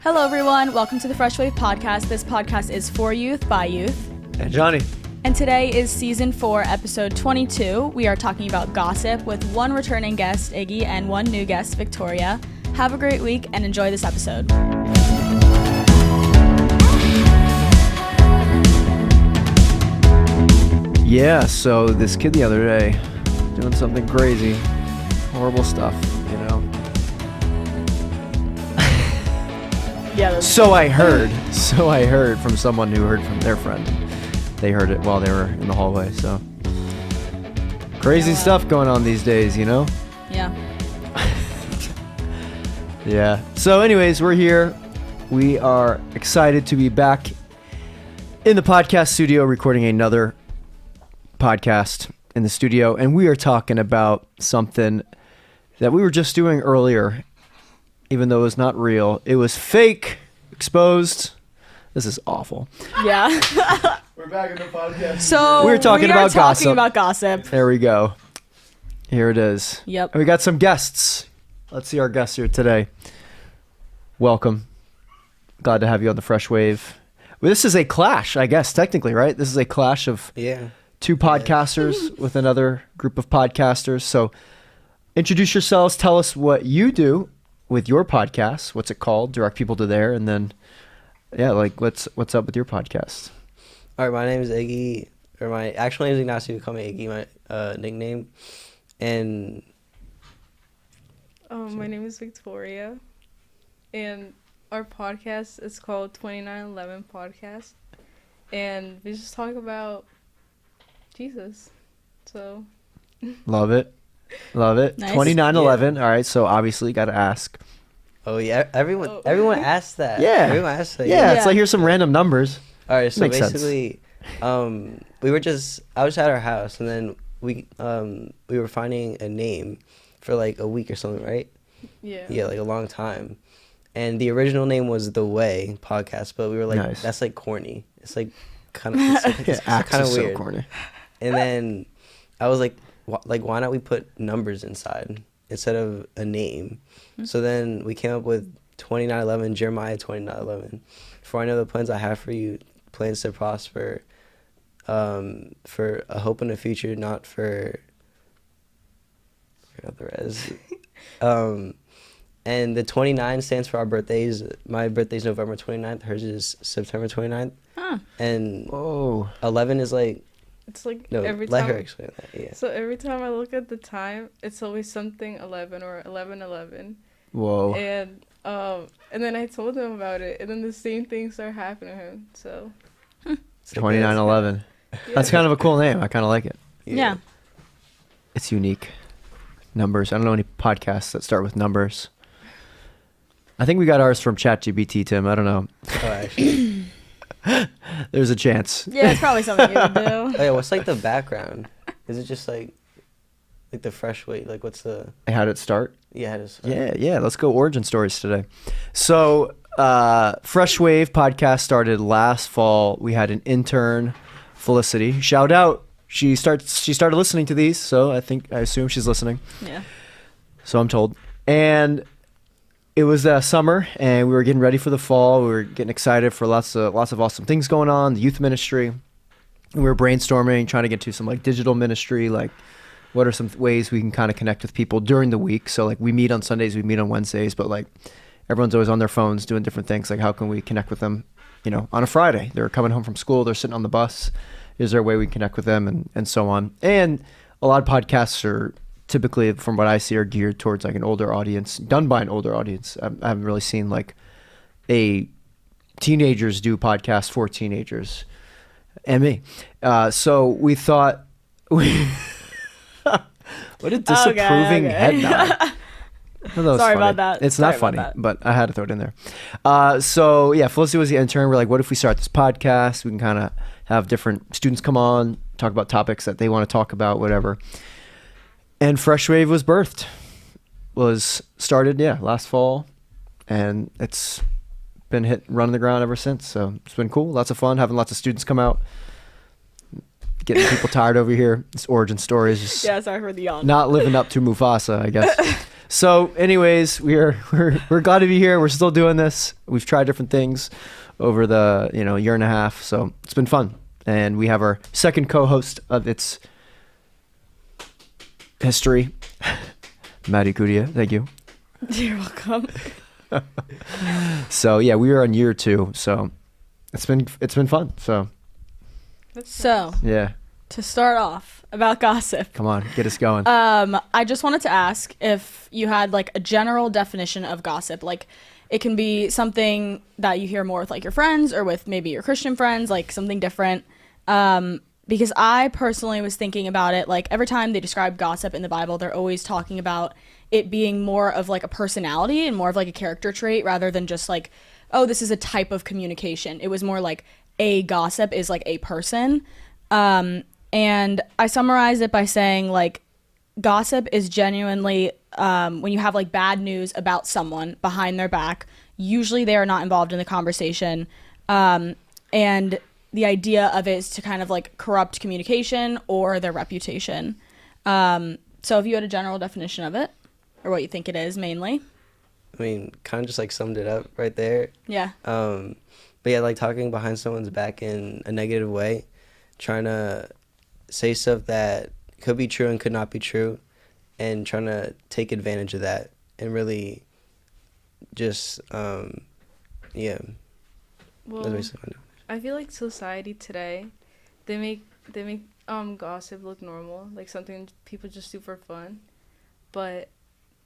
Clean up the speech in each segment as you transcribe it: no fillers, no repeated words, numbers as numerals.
Hello, everyone. Welcome to the Fresh Wave Podcast. This podcast is for youth, by youth. And Johnny. And today is Season 4, Episode 22. We are talking about gossip with one returning guest, Iggy, and one new guest, Victoria. Have a great week and enjoy this episode. Yeah, so this kid the other day doing something crazy, horrible stuff, you know. Yeah. So I heard from someone who heard from their friend. They heard it while they were in the hallway, so crazy stuff going on these days, you know? Yeah. Yeah. So anyways, we're here. We are excited to be back in the podcast studio recording another podcast in the studio, and we are talking about something that we were just doing earlier, even though it was not real. It was fake, exposed. This is awful. Yeah. We're back in the podcast. So we are talking about gossip. There we go. Here it is. Yep. And we got some guests. Let's see our guests here today. Welcome. Glad to have you on the Fresh Wave. Well, this is a clash, I guess, technically, right? This is a clash of two podcasters with another group of podcasters. So introduce yourselves. Tell us what you do with your podcast. What's it called? Direct people to there. And then, yeah, like, what's up with your podcast? All right, my name is Eggy, or my actual name is Ignacio. Call me Eggy, my nickname. And my name is Victoria, and our podcast is called 2911 Podcast, and we just talk about Jesus. So Love it. Nice. 2911. All right, so obviously got to ask. oh yeah, everyone asks that. Yeah. Everyone asks that. Yeah, it's Yeah. like here's some random numbers. All right, so Makes sense. basically, I was at our house, and then we were finding a name for like a week or something, right? Yeah, like a long time. And the original name was The Way Podcast, but we were like, Nice. that's like corny. It's like kind of it's Axe kind of is weird. so corny. And then I was like, why not we put numbers inside instead of a name? So then we came up with 2911, Jeremiah 2911. For I know the plans I have for you, plans to prosper, for a hope in the future, not for... I forgot the rest. And the 29 stands for our birthdays. My birthday's November 29th. Hers is September 29th. Huh. And Whoa. 11 is like... it's like No, every let time. her explain that. Yeah. So every time I look at the time, it's always something 11 or 11:11, Whoa. and then I told him about it, and then the same thing started happening to him. So 2911. yeah. That's kind of a cool name. I kind of like it. Yeah. It's unique. Numbers. I don't know any podcasts that start with numbers. I think we got ours from ChatGPT, Tim. I don't know. Oh, actually. There's a chance. Yeah, it's probably something you would do. Oh, yeah, what's like the background? Is it just like the fresh weight? Like what's the... How did it start? Yeah, it is. Yeah. Let's go origin stories today. So, Fresh Wave podcast started last fall. We had an intern, Felicity. Shout out. She started listening to these, so I assume she's listening. Yeah. So I'm told. And it was summer, and we were getting ready for the fall. We were getting excited for lots of awesome things going on, the youth ministry. And we were brainstorming, trying to get to some like digital ministry, like what are some ways we can kind of connect with people during the week. So like we meet on Sundays, we meet on Wednesdays, but like everyone's always on their phones doing different things. Like how can we connect with them, you know, on a Friday? They're coming home from school, they're sitting on the bus. Is there a way we can connect with them and so on? And a lot of podcasts are typically, from what I see, are geared towards like an older audience, done by an older audience. I haven't really seen like teenagers do podcasts for teenagers and me. So we thought, what a disapproving head nod. Sorry about that. It's Sorry not about funny, that. but I had to throw it in there. So yeah, Felicity was the intern. We're like, what if we start this podcast? We can kind of have different students come on, talk about topics that they want to talk about, whatever. And Fresh Wave was birthed. Was started, last fall. And it's been running the ground ever since. So it's been cool. Lots of fun, having lots of students come out. getting people tired over here. This origin story is just Yeah, sorry for the yawn. not living up to Mufasa, I guess. So, anyways, we're glad to be here. We're still doing this. We've tried different things over the year and a half, so it's been fun. And we have our second co-host of its history, Maddie Kudia. Thank you. You're welcome. So yeah, we are on year 2, so it's been fun. So So, yeah, to start off about gossip, come on, get us going. I just wanted to ask if you had like a general definition of gossip. Like, it can be something that you hear more with like your friends or with maybe your Christian friends, like something different. Because I personally was thinking about it, like every time they describe gossip in the Bible, they're always talking about it being more of like a personality and more of like a character trait rather than just like, oh, this is a type of communication. It was more like a gossip is like a person. And I summarize it by saying like gossip is genuinely when you have like bad news about someone behind their back, usually they are not involved in the conversation. And the idea of it is to kind of like corrupt communication or their reputation. So if you had a general definition of it or what you think it is mainly. I mean, kind of just like summed it up right there. Yeah. But yeah, like talking behind someone's back in a negative way, trying to say stuff that could be true and could not be true, and trying to take advantage of that and really just, yeah. Well, That's basically what I know. I feel like society today, they make gossip look normal, like something people just do for fun, but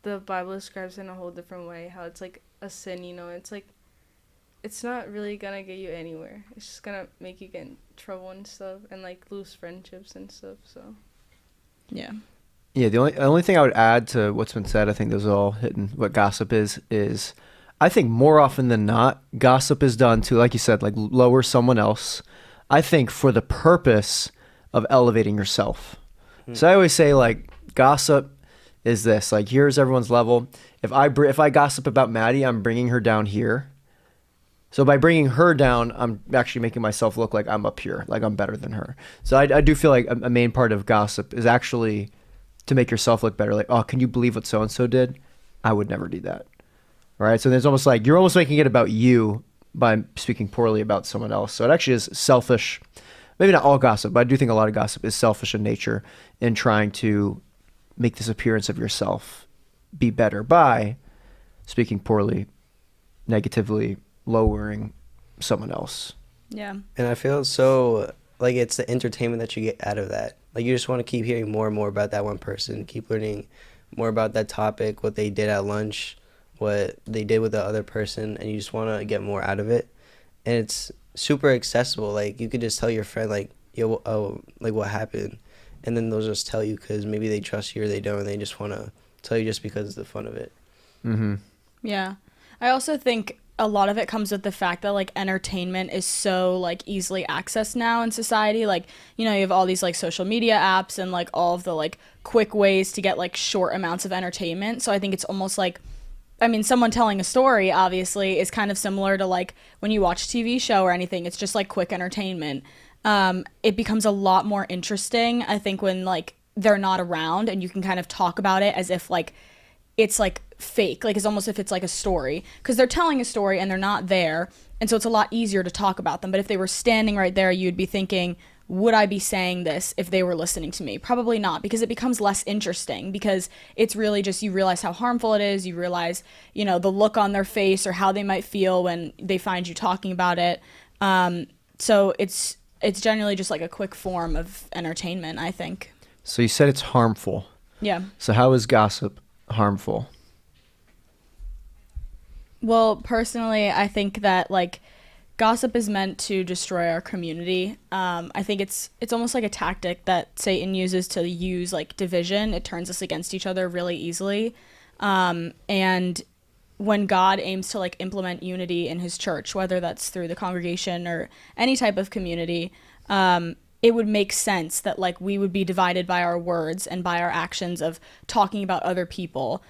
the Bible describes it in a whole different way, how it's like a sin, it's like, it's not really gonna get you anywhere. It's just gonna make you get in trouble and stuff, and like lose friendships and stuff, so. Yeah. Yeah, the only thing I would add to what's been said, I think those are all hitting what gossip is I think more often than not, gossip is done to, like you said, like lower someone else. I think for the purpose of elevating yourself. So I always say like gossip is this, like here's everyone's level. If I gossip about Maddie, I'm bringing her down here. So by bringing her down, I'm actually making myself look like I'm up here, like I'm better than her. So I do feel like a main part of gossip is actually to make yourself look better. Like, oh, can you believe what so-and-so did? I would never do that. Right? So there's almost like, you're almost making it about you by speaking poorly about someone else. So it actually is selfish. Maybe not all gossip, but I do think a lot of gossip is selfish in nature in trying to make this appearance of yourself be better by speaking poorly, negatively, lowering someone else. Yeah. And I feel so like it's the entertainment that you get out of that. Like you just want to keep hearing more and more about that one person, keep learning more about that topic, what they did at lunch, what they did with the other person, and you just want to get more out of it. And it's super accessible. Like you could just tell your friend like, yo, oh, like what happened, and then they'll just tell you because maybe they trust you or they don't, and they just want to tell you just because of the fun of it. Mm-hmm. Yeah. I also think a lot of it comes with the fact that like entertainment is so like easily accessed now in society. Like, you have all these like social media apps and like all of the like quick ways to get like short amounts of entertainment. So I think it's almost like, someone telling a story obviously is kind of similar to like when you watch a TV show or anything. It's just like quick entertainment. It becomes a lot more interesting, I think, when like they're not around and you can kind of talk about it as if like it's like fake, like it's almost if it's like a story, because they're telling a story and they're not there, and so it's a lot easier to talk about them. But if they were standing right there, you'd be thinking, would I be saying this if they were listening to me? Probably not, because it becomes less interesting, because it's really just, you realize how harmful it is, you realize, the look on their face or how they might feel when they find you talking about it. So it's generally just like a quick form of entertainment, I think. So you said it's harmful. Yeah. So how is gossip harmful? Well, personally, I think that like gossip is meant to destroy our community. I think it's almost like a tactic that Satan uses to use like division. It turns us against each other really easily. And when God aims to like implement unity in his church, whether that's through the congregation or any type of community, it would make sense that like we would be divided by our words and by our actions of talking about other people.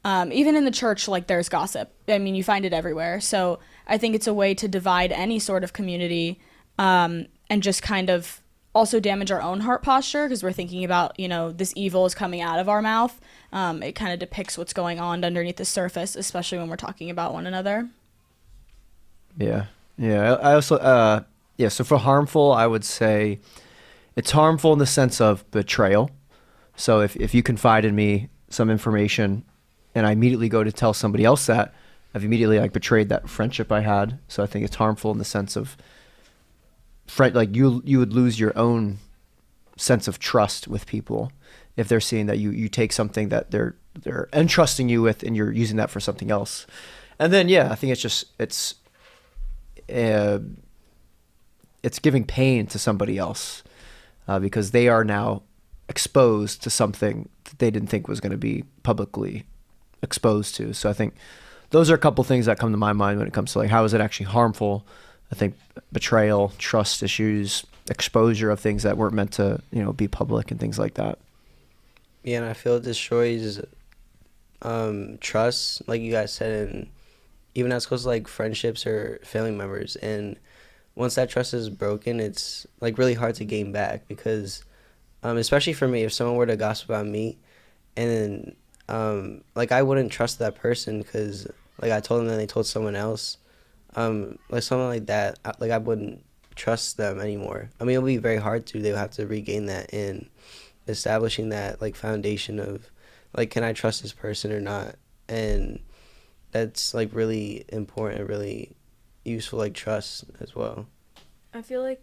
Even in the church, like there's gossip. You find it everywhere. So I think it's a way to divide any sort of community, and just kind of also damage our own heart posture because we're thinking about, you know, this evil is coming out of our mouth. It kind of depicts what's going on underneath the surface, especially when we're talking about one another. Yeah. Yeah. I also, yeah. So for harmful, I would say it's harmful in the sense of betrayal. So if you confide in me some information and I immediately go to tell somebody else that, I've immediately like betrayed that friendship I had. So I think it's harmful in the sense of like you would lose your own sense of trust with people if they're seeing that you take something that they're entrusting you with and you're using that for something else. And then yeah, I think it's giving pain to somebody else because they are now exposed to something that they didn't think was going to be publicly exposed to. So I think those are a couple things that come to my mind when it comes to like how is it actually harmful. I think betrayal, trust issues, exposure of things that weren't meant to, you know, be public and things like that. Yeah, and I feel it destroys trust, like you guys said, and even as close to like friendships or family members. And once that trust is broken, it's like really hard to gain back because, especially for me, if someone were to gossip about me, and like I wouldn't trust that person because like I told them and they told someone else. Like something like that, like I wouldn't trust them anymore. I mean, it'll be very hard to. They'll have to regain that in establishing that like foundation of like, can I trust this person or not? And that's like really important, really useful, like trust as well. I feel like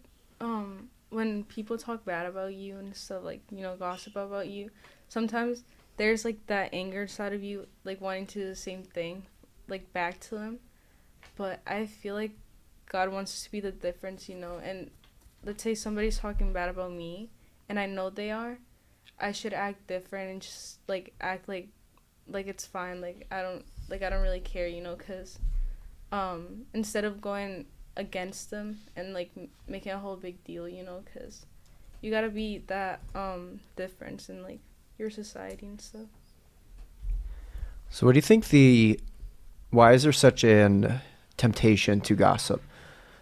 when people talk bad about you and stuff, like, you know, gossip about you, sometimes there's like that anger side of you, like wanting to do the same thing, like back to them. But I feel like God wants us to be the difference, you know. And let's say somebody's talking bad about me, and I know they are. I should act different and just like act like it's fine. Like I don't really care, you know. Cause instead of going against them and like making a whole big deal, you know. Cause you gotta be that difference in like your society and stuff. So what do you think why is there such an temptation to gossip?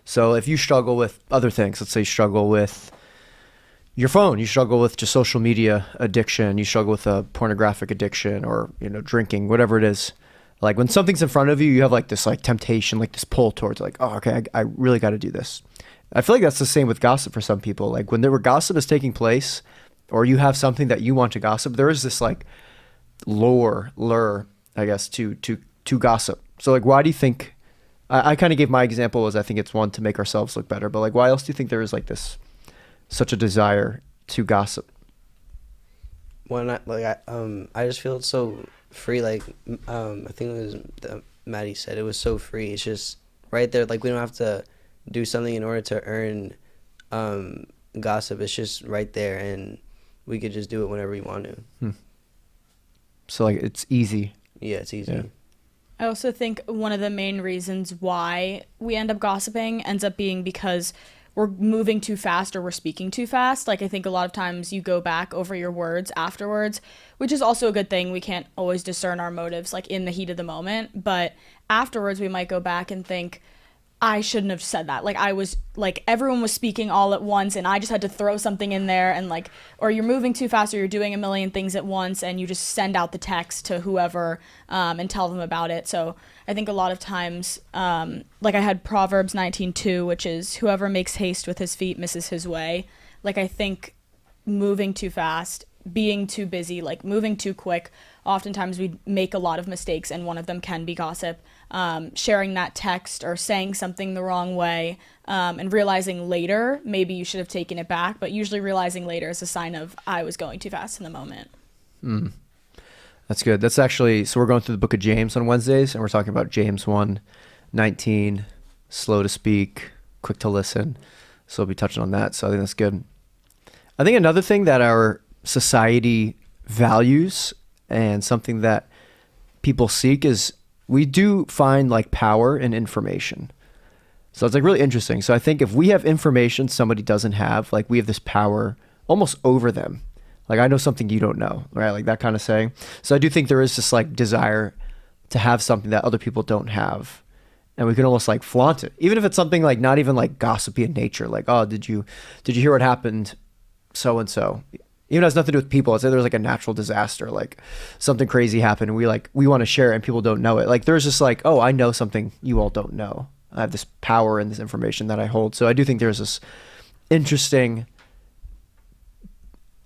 So if you struggle with other things, let's say you struggle with your phone, you struggle with just social media addiction, you struggle with a pornographic addiction or, you know, drinking, whatever it is. Like when something's in front of you, you have like this like temptation, like this pull towards like, oh, okay, I really got to do this. I feel like that's the same with gossip for some people. Like when gossip is taking place or you have something that you want to gossip, there is this like lure, I guess, to gossip. So like, why do you think, I kind of gave my example was I think it's one to make ourselves look better, but like, why else do you think there is like such a desire to gossip? When I just feel it's so free. Like I think it was Maddie said it was so free. It's just right there. Like we don't have to do something in order to earn gossip. It's just right there, and we could just do it whenever we want to. So like it's easy. Yeah, it's easy. Yeah. I also think one of the main reasons why we end up gossiping ends up being because we're moving too fast or we're speaking too fast. Like I think a lot of times you go back over your words afterwards, which is also a good thing. We can't always discern our motives like in the heat of the moment, but afterwards we might go back and think, I shouldn't have said that. Like I was like everyone was speaking all at once and I just had to throw something in there and like, or you're moving too fast or you're doing a million things at once and you just send out the text to whoever and tell them about it. So I think a lot of times, like I had Proverbs 19:2, which is whoever makes haste with his feet misses his way. Like I think moving too fast, being too busy, like moving too quick, oftentimes we make a lot of mistakes and one of them can be gossip. Sharing that text or saying something the wrong way and realizing later maybe you should have taken it back, but usually realizing later is a sign of I was going too fast in the moment. That's good. That's actually, so we're going through the book of James on Wednesdays and we're talking about James 1:19, slow to speak, quick to listen. So we'll be touching on that. So I think that's good. I think another thing that our society values and something that people seek is we do find like power in information. So it's like really interesting. So I think if we have information somebody doesn't have, like we have this power almost over them. Like I know something you don't know, right? Like that kind of saying. So I do think there is this like desire to have something that other people don't have. and we can almost like flaunt it, even if it's something like not even like gossipy in nature, like, oh, did you hear what happened so and so, even though it has nothing to do with people. Let's say there's like a natural disaster, like something crazy happened, and we want to share it and people don't know it. Like there's just like, oh, I know something you all don't know. I have this power and this information that I hold. So I do think there's this interesting,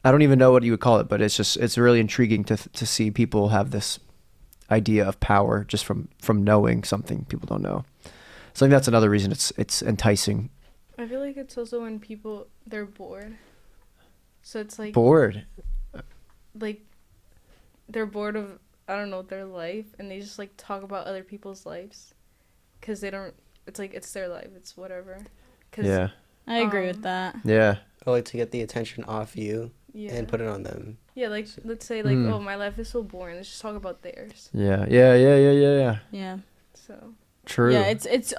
I don't even know what you would call it, but it's really intriguing to see people have this idea of power just from knowing something people don't know. So I think that's another reason it's enticing. I feel like it's also when people, they're bored. So it's like Bored. like they're bored of, I don't know, their life, and they just like talk about other people's lives because they don't, it's like it's their life, it's whatever. Yeah. I agree with that. Yeah. I like to get the attention off you Yeah. and put it on them. Yeah, like let's say like, oh, my life is so boring. Let's just talk about theirs. Yeah. Yeah. So True. Yeah, it's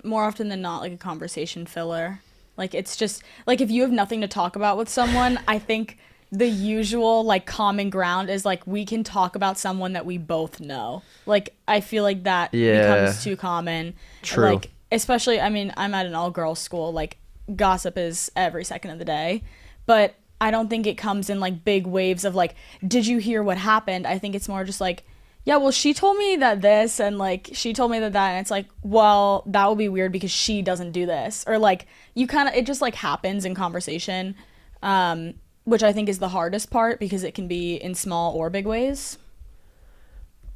more often than not like a conversation filler. Like it's just like if you have nothing to talk about with someone, I think the usual like common ground is like we can talk about someone that we both know. Like I feel like that becomes too common. True. Like especially, I mean, I'm at an all-girls school. Like gossip is every second of the day, but I don't think it comes in like big waves of like, did you hear what happened? I think it's more just like, yeah, well, she told me that this, and like she told me that, and it's like, well, that would be weird because she doesn't do this, or like you kind of, it just like happens in conversation, which I think is the hardest part because it can be in small or big ways.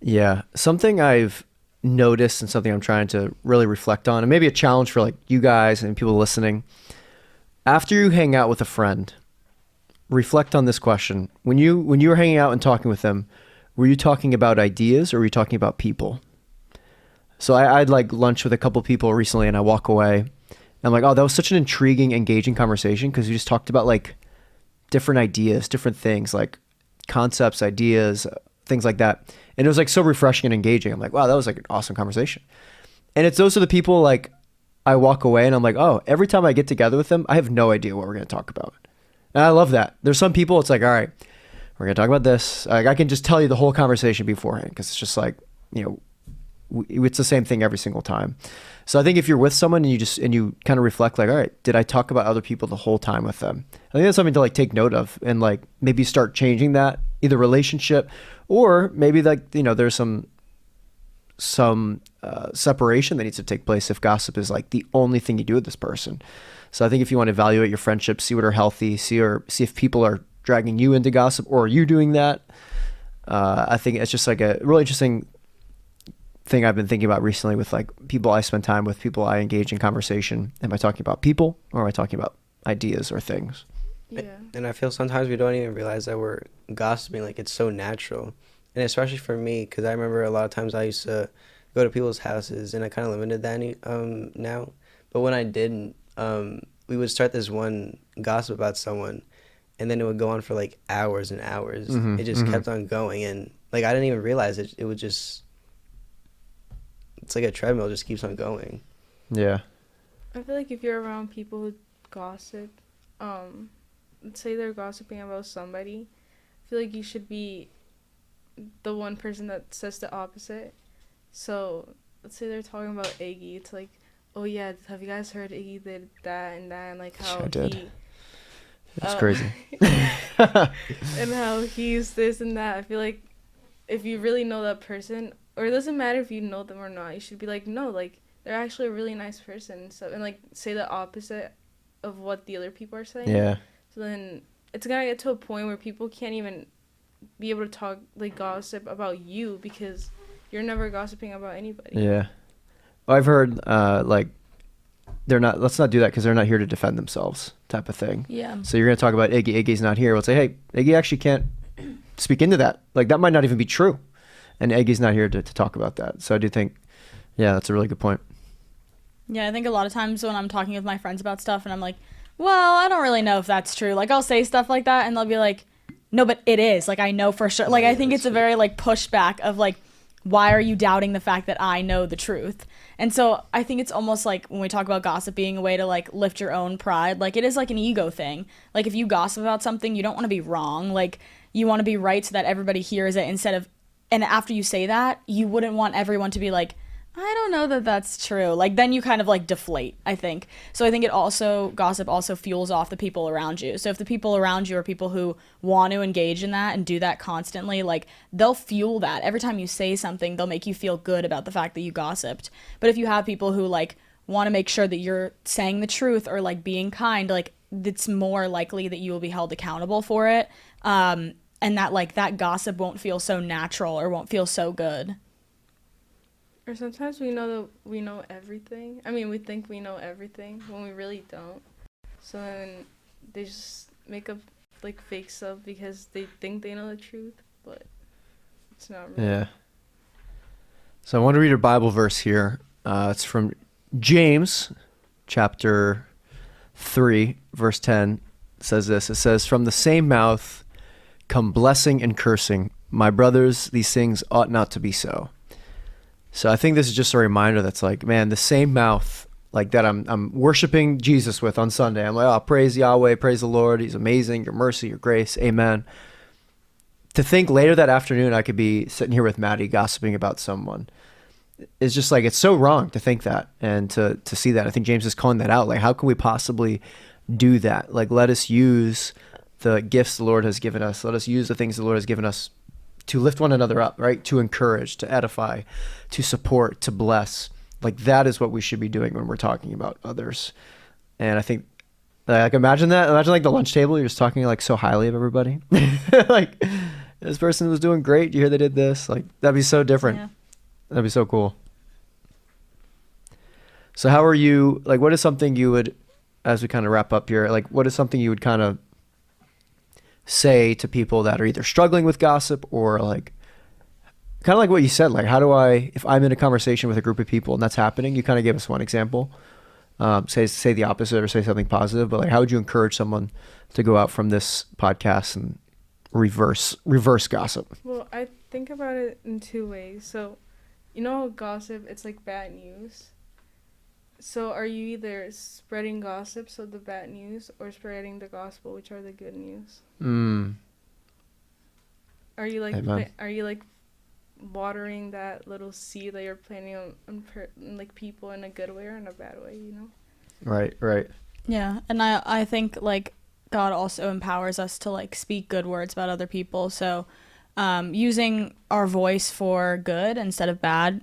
Yeah. Something I've noticed and something I'm trying to really reflect on, and maybe a challenge for like you guys and people listening. After you hang out with a friend, reflect on this question. When you were hanging out and talking with them, were you talking about ideas or were you talking about people? So I had like lunch with a couple people recently, and I walk away and I'm like, oh, that was such an intriguing, engaging conversation because we just talked about like different ideas, different things, like concepts, ideas, things like that. And it was like so refreshing and engaging. I'm like, wow, that was like an awesome conversation. And it's those are the people like I walk away and I'm like, oh, every time I get together with them, I have no idea what we're going to talk about. And I love that. There's some people, it's like, all right, we're going to talk about this. Like, I can just tell you the whole conversation beforehand because it's just like, you know, it's the same thing every single time. So I think if you're with someone and you kind of reflect like, all right, did I talk about other people the whole time with them? I think that's something to like take note of and like maybe start changing that, either relationship or maybe like, you know, there's some separation that needs to take place if gossip is like the only thing you do with this person. So I think if you want to evaluate your friendships, see what are healthy, see if people are dragging you into gossip or are you doing that. I think it's just like a really interesting thing I've been thinking about recently with like people I spend time with, people I engage in conversation. Am I talking about people or am I talking about ideas or things? yeah. And I feel sometimes we don't even realize that we're gossiping. Like it's so natural. And especially for me, because I remember a lot of times I used to go to people's houses and I kind of limited that now. But when I didn't, we would start this one gossip about someone and then it would go on for like hours and hours. Mm-hmm, it just kept on going. And like I didn't even realize it. It would just, it's like a treadmill, just keeps on going. Yeah. I feel like if you're around people who gossip, let's say they're gossiping about somebody, I feel like you should be the one person that says the opposite. So let's say they're talking about Eggy. It's like, oh yeah, have you guys heard Iggy did that and like how I did. he... It's crazy. and how he's this and that. I feel like if you really know that person, or it doesn't matter if you know them or not, you should be like, no, like they're actually a really nice person and stuff, and like say the opposite of what the other people are saying. Yeah. So then it's gonna get to a point where people can't even be able to talk like gossip about you because you're never gossiping about anybody. Yeah. I've heard like they're not, let's not do that because they're not here to defend themselves type of thing. Yeah. So you're going to talk about Iggy. Iggy's not here. We'll say, hey, Iggy actually can't speak into that. Like that might not even be true. And Eggy's not here to talk about that. So I do think, yeah, that's a really good point. Yeah, I think a lot of times when I'm talking with my friends about stuff and I'm like, well, I don't really know if that's true. Like I'll say stuff like that and they'll be like, no, but it is. Like I know for sure. Like I think it's a very like pushback of like, why are you doubting the fact that I know the truth? And so I think it's almost like when we talk about gossip being a way to like lift your own pride, like it is like an ego thing. Like if you gossip about something, you don't want to be wrong. Like you want to be right so that everybody hears it instead of, and after you say that, you wouldn't want everyone to be like, I don't know that that's true. Like, then you kind of like deflate, I think. So I think gossip also fuels off the people around you. So if the people around you are people who want to engage in that and do that constantly, like, they'll fuel that. Every time you say something, they'll make you feel good about the fact that you gossiped. But if you have people who like want to make sure that you're saying the truth or like being kind, like, it's more likely that you will be held accountable for it. And that like that gossip won't feel so natural or won't feel so good. Or sometimes we know that we know everything. I mean, we think we know everything when we really don't. So then they just make up like fake stuff because they think they know the truth, but it's not real. Yeah. So I want to read a Bible verse here. It's from James chapter 3, verse 10. It says this. It says, "From the same mouth come blessing and cursing. My brothers, these things ought not to be so." So I think this is just a reminder that's like, man, the same mouth like that I'm worshiping Jesus with on Sunday. I'm like, oh, praise Yahweh, praise the Lord. He's amazing. Your mercy, your grace. Amen. To think later that afternoon I could be sitting here with Maddie gossiping about someone is just like, it's so wrong to think that and to see that. I think James is calling that out. Like, how can we possibly do that? Like, let us use the gifts the Lord has given us. Let us use the things the Lord has given us to lift one another up, right? To encourage, to edify, to support, to bless. Like, that is what we should be doing when we're talking about others. And I think, like, imagine that. Imagine like the lunch table. You're just talking like so highly of everybody. Like, this person was doing great. You hear they did this. Like, that'd be so different. Yeah. That'd be so cool. So how are you, like, what is something you would, as we kind of wrap up here, like, what is something you would kind of say to people that are either struggling with gossip or like kind of like what you said, like, how do I, if I'm in a conversation with a group of people and that's happening, you kind of gave us one example, say the opposite or say something positive, but like, how would you encourage someone to go out from this podcast and reverse gossip? Well, I think about it in two ways. So, you know, gossip, it's like bad news. So are you either spreading gossip, so the bad news, or spreading the gospel, which are the good news? Are you like watering that little seed that you're planting on like people in a good way or in a bad way, you know? Right. Yeah, and I think like God also empowers us to like speak good words about other people. So using our voice for good instead of bad.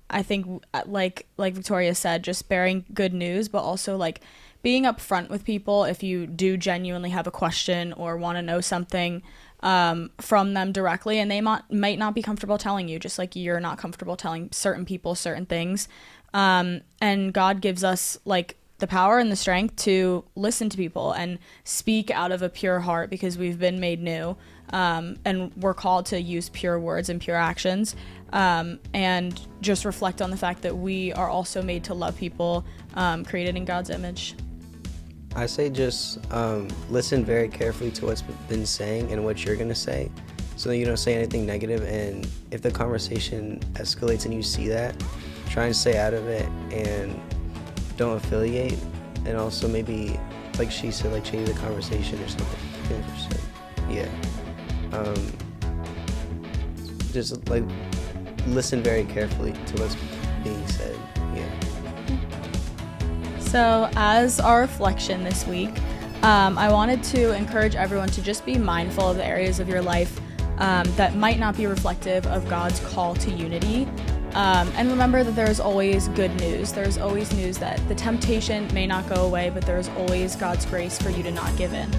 I think like Victoria said, just bearing good news, but also like being upfront with people if you do genuinely have a question or want to know something from them directly, and they might not be comfortable telling you, just like you're not comfortable telling certain people certain things. And God gives us like the power and the strength to listen to people and speak out of a pure heart because we've been made new. And we're called to use pure words and pure actions, and just reflect on the fact that we are also made to love people, created in God's image. I say just listen very carefully to what's been saying and what you're going to say so that you don't say anything negative. And if the conversation escalates and you see that, try and stay out of it and don't affiliate. And also maybe, like she said, like change the conversation or something. Yeah. Just like listen very carefully to what's being said. Yeah. So as our reflection this week, I wanted to encourage everyone to just be mindful of the areas of your life that might not be reflective of God's call to unity. And remember that there's always good news. There's always news that the temptation may not go away, but there's always God's grace for you to not give in.